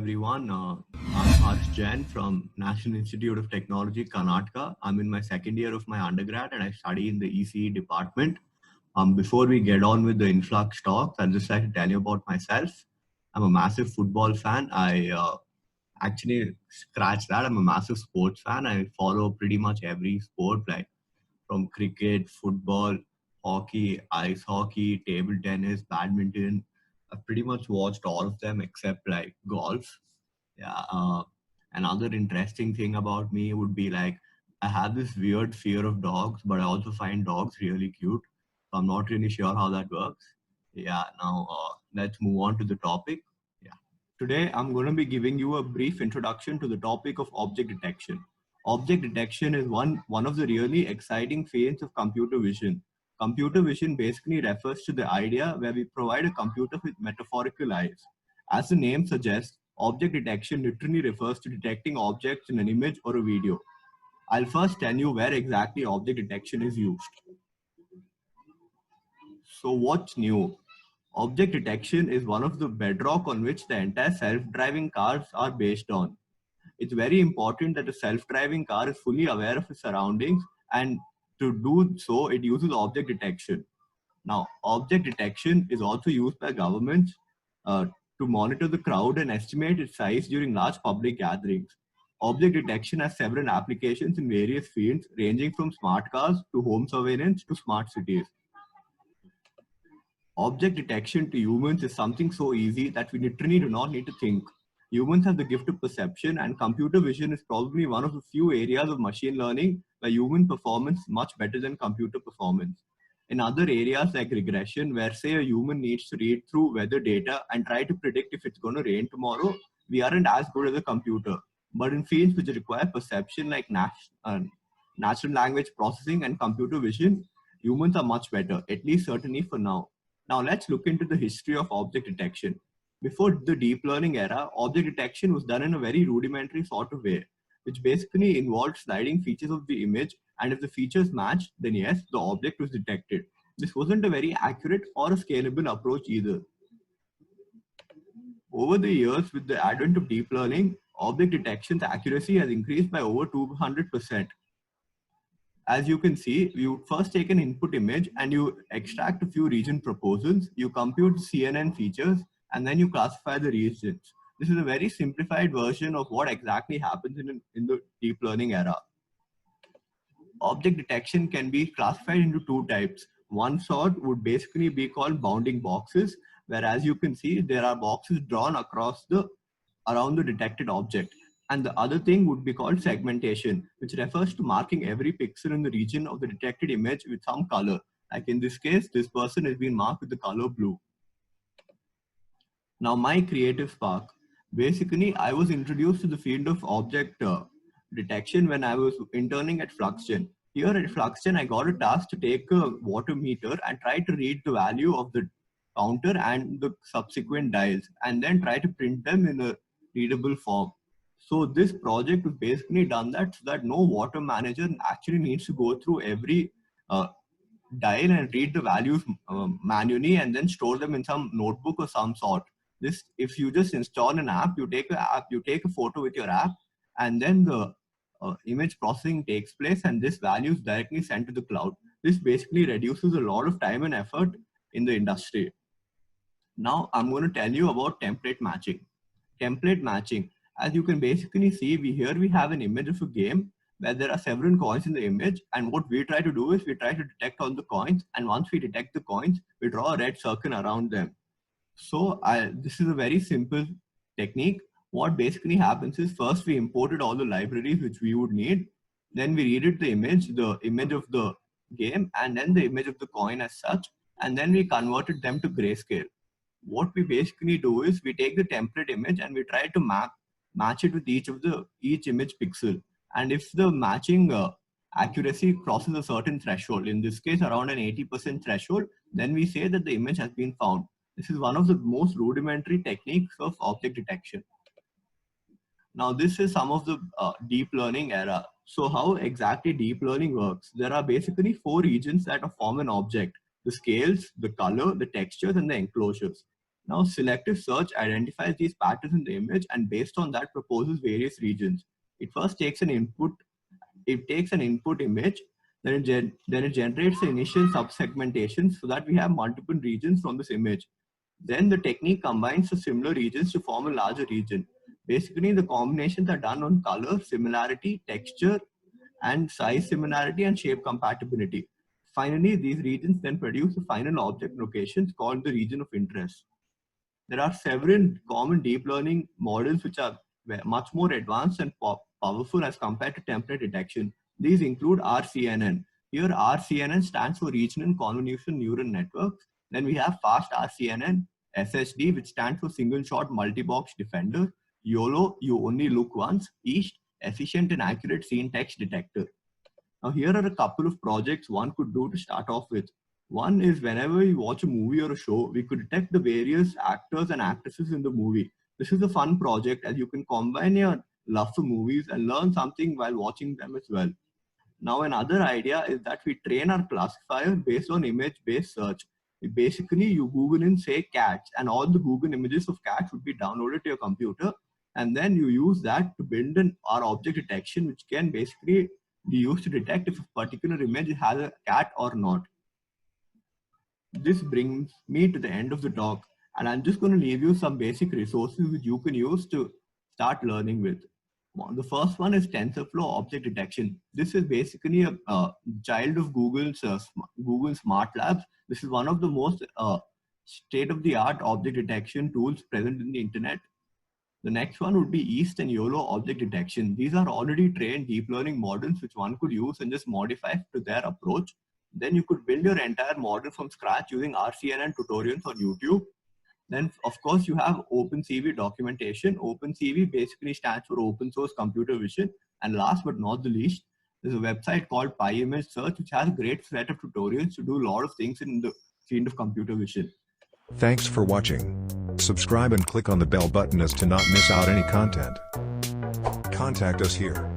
everyone. I'm Harsh Jain from National Institute of Technology, Karnataka. I'm in my second year of my undergrad and I study in the ECE department. Before we get on with the influx talks, I'd just like to tell you about myself. I'm a massive football fan. I actually scratch that. I'm a massive sports fan. I follow pretty much every sport, like from cricket, football, hockey, ice hockey, table tennis, badminton. I've pretty much watched all of them except like golf. Yeah. Another interesting thing about me would be like I have this weird fear of dogs, but I also find dogs really cute. So I'm not really sure how that works. Yeah. Now let's move on to the topic. Yeah. Today I'm going to be giving you a brief introduction to the topic of object detection. Object detection is one of the really exciting fields of computer vision. Computer vision basically refers to the idea where we provide a computer with metaphorical eyes. As the name suggests, object detection literally refers to detecting objects in an image or a video. I'll first tell you where exactly object detection is used. So what's new? Object detection is one of the bedrock on which the entire self-driving cars are based on. It's very important that a self-driving car is fully aware of its surroundings, and to do so, it uses object detection. Now, object detection is also used by governments uh, to monitor the crowd and estimate its size during large public gatherings. Object detection has several applications in various fields, ranging from smart cars to home surveillance to smart cities. Object detection to humans is something so easy that we literally do not need to think. Humans have the gift of perception, and computer vision is probably one of the few areas of machine learning where human performance is much better than computer performance. In other areas like regression, where say a human needs to read through weather data and try to predict if it's going to rain tomorrow, we aren't as good as a computer. But in fields which require perception like natural language processing and computer vision, humans are much better, at least certainly for now. Now let's look into the history of object detection. Before the deep learning era, object detection was done in a very rudimentary sort of way, which basically involved sliding features of the image, and if the features matched, then yes, the object was detected. This wasn't a very accurate or a scalable approach either. Over the years, with the advent of deep learning, object detection's accuracy has increased by over 200%. As you can see, you first take an input image and you extract a few region proposals, you compute CNN features, and then you classify the regions. This is a very simplified version of what exactly happens in the deep learning era. Object detection can be classified into two types. One sort would basically be called bounding boxes, where as you can see, there are boxes drawn around the detected object. And the other thing would be called segmentation, which refers to marking every pixel in the region of the detected image with some color. Like in this case, this person has been marked with the color blue. Now, my creative spark. Basically, I was introduced to the field of object detection when I was interning at FluxGen. Here at FluxGen, I got a task to take a water meter and try to read the value of the counter and the subsequent dials, and then try to print them in a readable form. So this project was basically done that so that no water manager actually needs to go through every dial and read the values manually and then store them in some notebook or some sort. This, if you just install an app, you take a photo with your app, and then the image processing takes place, and this value is directly sent to the cloud. This basically reduces a lot of time and effort in the industry. Now I'm going to tell you about template matching. Template matching, as you can basically see, here we have an image of a game where there are several coins in the image, and what we try to do is we try to detect all the coins, and once we detect the coins, we draw a red circle around them. So this is a very simple technique. What basically happens is first we imported all the libraries which we would need, then we read the image of the game, and then the image of the coin as such, and then we converted them to grayscale. What we basically do is we take the template image and we try to match it with each image pixel. And if the matching accuracy crosses a certain threshold, in this case around an 80% threshold, then we say that the image has been found. This is one of the most rudimentary techniques of object detection. Now this is some of the deep learning era. So how exactly deep learning works? There are basically four regions that form an object: the scales, the color, the textures, and the enclosures. Now, selective search identifies these patterns in the image and based on that proposes various regions. It first takes an input. It takes an input image, then it generates the initial subsegmentation so that we have multiple regions from this image. Then the technique combines the similar regions to form a larger region. Basically, the combinations are done on color, similarity, texture, and size similarity and shape compatibility. Finally, these regions then produce a final object locations called the region of interest. There are several common deep learning models which are much more advanced and powerful as compared to template detection. These include RCNN. Here, RCNN stands for Regional Convolutional Neural Networks. Then we have Fast RCNN, SSD, which stands for Single Shot Multi-Box Defender, YOLO, You Only Look Once, EAST, Efficient and Accurate Scene Text Detector. Now, here are a couple of projects one could do to start off with. One is whenever we watch a movie or a show, we could detect the various actors and actresses in the movie. This is a fun project as you can combine your love for movies and learn something while watching them as well. Now, another idea is that we train our classifier based on image-based search. Basically, you Google in, say, cats, and all the Google images of cats would be downloaded to your computer. And then you use that to build our object detection, which can basically be used to detect if a particular image has a cat or not. This brings me to the end of the talk, and I'm just going to leave you some basic resources which you can use to start learning with. The first one is TensorFlow Object Detection. This is basically a child of Google's Google Smart Labs. This is one of the most state-of-the-art object detection tools present in the internet. The next one would be EAST and YOLO object detection. These are already trained deep learning models which one could use and just modify to their approach. Then you could build your entire model from scratch using RCNN tutorials on YouTube. Then, of course, you have OpenCV documentation. OpenCV basically stands for Open Source Computer Vision. And last but not the least, there's a website called PyImageSearch, which has a great set of tutorials to do a lot of things in the field of computer vision. Thanks for watching. Subscribe and click on the bell button as to not miss out any content. Contact us here.